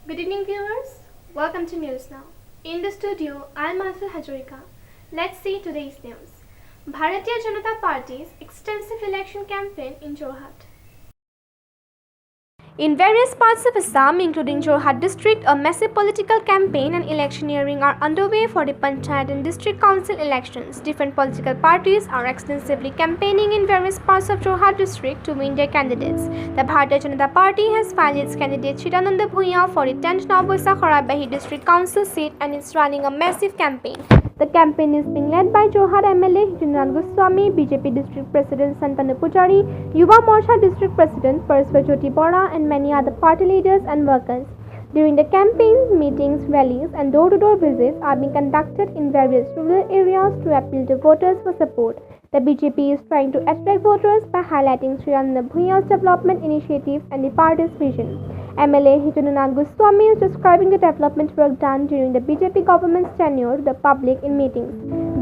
Good evening, viewers. Welcome to News Now. In the studio, I'm Asal Hajorika. Let's see today's news. Bharatiya Janata Party's extensive election campaign in Jorhat. In various parts of Assam, including Jorhat district, a massive political campaign and electioneering are underway for the Panchayat and District Council elections. Different political parties are extensively campaigning in various parts of Jorhat district to win their candidates. The Bharatiya Janata Party has filed its candidate Chidananda Bhuiya for the 10th Nawboisa Kharabahi District Council seat and is running a massive campaign. The campaign is being led by Jorhat MLA Hitunan Goswami, BJP District President Santanu Pujari, Yuva Morcha District President Paraswajyoti Bora and many other party leaders and workers. During the campaign, meetings, rallies and door-to-door visits are being conducted in various rural areas to appeal to voters for support. The BJP is trying to attract voters by highlighting Chidananda Bhuiya's development initiatives and the party's vision. MLA Hitunan Goswami is describing the development work done during the BJP government's tenure to the public in meetings.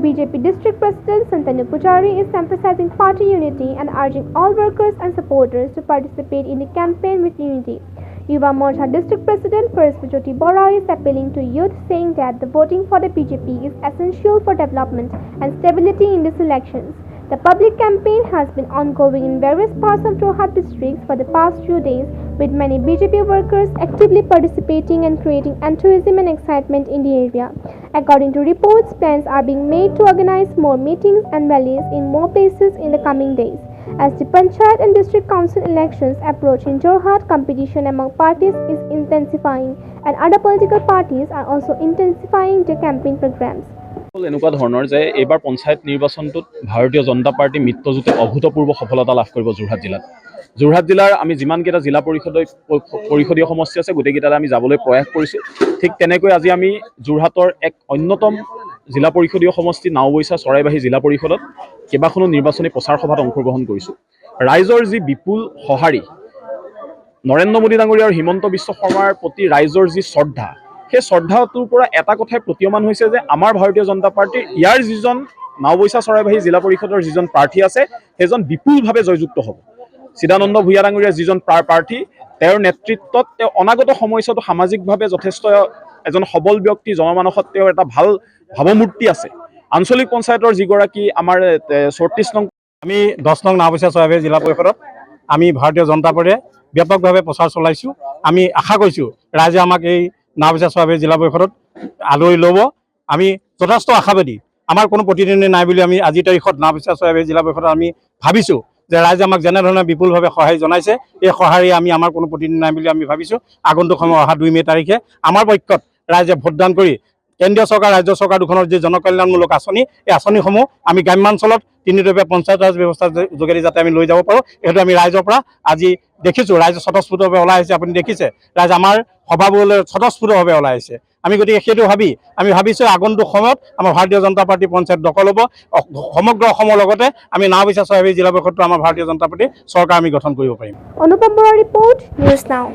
BJP District President Santanu Pujari is emphasizing party unity and urging all workers and supporters to participate in the campaign with unity. Yuva Morcha District President Paraswajyoti Bora is appealing to youth, saying that the voting for the BJP is essential for development and stability in these elections. The public campaign has been ongoing in various parts of Jorhat districts for the past few days, with many BJP workers actively participating and creating enthusiasm and excitement in the area. According to reports, plans are being made to organize more meetings and rallies in more places in the coming days. As the Panchayat and District Council elections approach in Jorhat, competition among parties is intensifying, and other political parties are also intensifying their campaign programs. এনেকুৱা ধৰণৰ যে এইবাৰ পঞ্চায়ত নিৰ্বাচনটোত ভাৰতীয় জনতা party মিত্ৰজোঁটে অভূতপূৰ্ব সফলতা লাভ কৰিব যোৰহাট জিলাত। যোৰহাট জিলাৰ আমি যিমানকেইটা জিলা পৰিষদীয় সমষ্টি আছে গোটেইকেইটালৈ আমি যাবলৈ প্ৰয়াস কৰিছোঁ। ঠিক তেনেকৈ আজি আমি যোৰহাটৰ এক অন্যতম জিলা পৰিষদীয় সমষ্টি নাওবৈচা চৰাইবাহী জিলা পৰিষদত কেইবাখনো নিৰ্বাচনী প্ৰচাৰ সভাত অংশগ্ৰহণ কৰিছোঁ। ৰাইজৰ যি বিপুল সঁহাৰি, নৰেন্দ্ৰ মোদী ডাঙৰীয়া আৰু হিমন্ত বিশ্ব শৰ্মাৰ প্ৰতি ৰাইজৰ যি শ্ৰদ্ধা, সেই শ্ৰদ্ধাটোৰ পৰা এটা কথাই প্ৰতীয়মান হৈছে যে আমাৰ ভাৰতীয় জনতা পাৰ্টিৰ ইয়াৰ যিজন নাওবৈচা চৰাইবাহী জিলা পৰিষদৰ যিজন প্ৰাৰ্থী আছে সেইজন বিপুলভাৱে জয়যুক্ত হ'ব। চিদানন্দ ভূঞা ডাঙৰীয়া যিজন প্ৰাৰ্থী, তেওঁৰ নেতৃত্বত তেওঁ অনাগত সময়ছোৱাতো সামাজিকভাৱে যথেষ্ট এজন সবল ব্যক্তি, জনমানসত তেওঁৰ এটা ভাল ভাৱমূৰ্তি আছে। আঞ্চলিক পঞ্চায়তৰ যিগৰাকী আমাৰ 34 নং, আমি 10 নং নাওবৈচা চৰাইবাহী জিলা পৰিষদত আমি ভাৰতীয় জনতা পাৰ্টিয়ে ব্যাপকভাৱে প্ৰচাৰ চলাইছোঁ। আমি আশা কৰিছোঁ ৰাইজে আমাক এই নাওবৈচা চৰাইবাহী জিলা পৰিষদত আদৰি ল'ব। আমি যথেষ্ট আশাবাদী। আমাৰ কোনো প্ৰতিদ্বন্দ্বী নাই বুলি আমি আজিৰ তাৰিখত নাওবৈচা চৰাইবাহী জিলা পৰিষদত আমি ভাবিছোঁ যে ৰাইজে আমাক যেনেধৰণে বিপুলভাৱে সহায় জনাইছে, এই সঁহাৰি আমাৰ কোনো প্ৰতিদ্বন্দ্বী নাই বুলি আমি ভাবিছোঁ। আগন্তুক সময় অহা 2 মে তাৰিখে আমাৰ পক্ষত ৰাইজে ভোটদান কৰি কেন্দ্ৰীয় চৰকাৰ, ৰাজ্য চৰকাৰ দুখনৰ যি জনকল্যাণমূলক আঁচনি, এই আঁচনিসমূহ আমি গ্ৰাম্যাঞ্চলত তিনিতৰপীয়া পঞ্চায়ত ৰাজ ব্যৱস্থাৰ যোগেদি যাতে আমি লৈ যাব পাৰোঁ, সেইটো আমি ৰাইজৰ পৰা আজি দেখিছোঁ। ৰাইজে স্বতঃস্ফূৰ্তভাৱে ওলাই আহিছে, আপুনি দেখিছে ৰাইজ আমাৰ সভাবোৰলৈ স্বতঃস্ফূৰ্তভাৱে ওলাই আহিছে। আমি গতিকে সেইটো ভাবি আমি ভাবিছোঁ আগন্তুক সময়ত আমাৰ ভাৰতীয় জনতা পাৰ্টি পঞ্চায়ত দখল হ'ব। সমগ্ৰ অসমৰ লগতে আমি নাওবৈচা চৰাইবাহী জিলা পৰিষদটো আমাৰ ভাৰতীয় জনতা পাৰ্টি চৰকাৰ আমি গঠন কৰিব পাৰিম। অনুপম বৰাৰ ৰিপৰ্ট, নিউজ নাও।